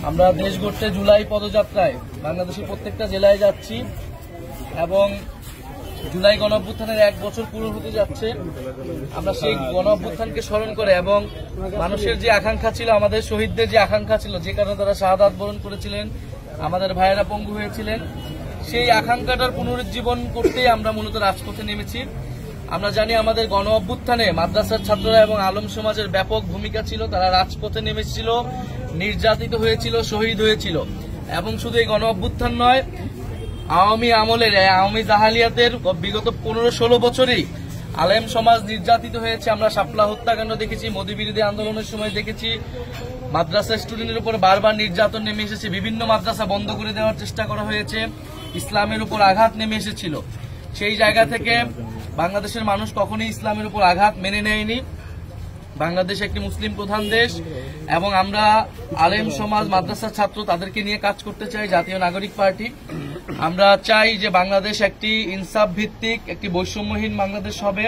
আমরা দেশ গড়তে জুলাই পদযাত্রায় বাংলাদেশের প্রত্যেকটা জেলায় যাচ্ছি এবং জুলাই গণঅভ্যুত্থানের 1 বছর পূরণ হতে যাচ্ছে। আমরা সেই গণঅভ্যুত্থানকে স্মরণ করে এবং মানুষের যে আকাঙ্ক্ষা ছিল, আমাদের শহীদদের যে আকাঙ্ক্ষা ছিল, যে কারণে তারা শাহাদাত বরণ করেছিলেন, আমাদের ভাইয়েরা পঙ্গু হয়েছিলেন, সেই আকাঙ্ক্ষাটার পুনরুজ্জীবন করতেই আমরা মূলত রাজপথে নেমেছি। আমরা জানি আমাদের গণ অভ্যুত্থানে মাদ্রাসার ছাত্ররা এবং আলম সমাজের ব্যাপক ভূমিকা ছিল। তারা রাজপথে নেমেছিল, নির্যাতিত হয়েছিল, শহীদ হয়েছিল। এবং শুধু এই গণ অভ্যুত্থান নয়, আওয়ামী আমলের আওয়ামী জাহালিয়াতের বিগত 15-16 বছরেই আলেম সমাজ নির্যাতিত হয়েছে। আমরা শাপলা হত্যাকাণ্ড দেখেছি, মোদী বিরোধী আন্দোলনের সময় দেখেছি, মাদ্রাসা স্টুডেন্টের উপর বারবার নির্যাতন নেমে এসেছে, বিভিন্ন মাদ্রাসা বন্ধ করে দেওয়ার চেষ্টা করা হয়েছে, ইসলামের উপর আঘাত নেমে এসেছিল। সেই জায়গা থেকে বাংলাদেশের মানুষ কখনোই ইসলামের উপর আঘাত মেনে নেয়নি। বাংলাদেশ একটি মুসলিম প্রধান দেশ এবং আমরা আলেম সমাজ, মাদ্রাসার ছাত্র তাদেরকে নিয়ে কাজ করতে চাই। জাতীয় নাগরিক পার্টি আমরা চাই যে বাংলাদেশ একটি ইনসাফ ভিত্তিক, একটি বৈষম্যহীন বাংলাদেশ হবে,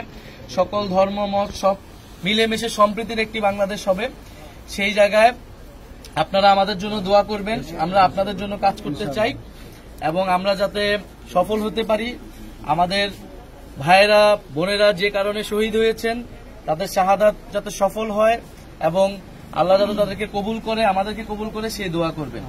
সকল ধর্ম মত সব মিলেমিশে সম্প্রীতির একটি বাংলাদেশ হবে। সেই জায়গায় আপনারা আমাদের জন্য দোয়া করবেন। আমরা আপনাদের জন্য কাজ করতে চাই এবং আমরা যাতে সফল হতে পারি। আমাদের ভাইয়েরা বোনেরা যে কারণে শহীদ হয়েছেন, তাদের শাহাদাত যাতে সফল হয় এবং আল্লাহ যাতে তাদেরকে কবুল করে, আমাদেরকে কবুল করে, সেই দোয়া করবেন।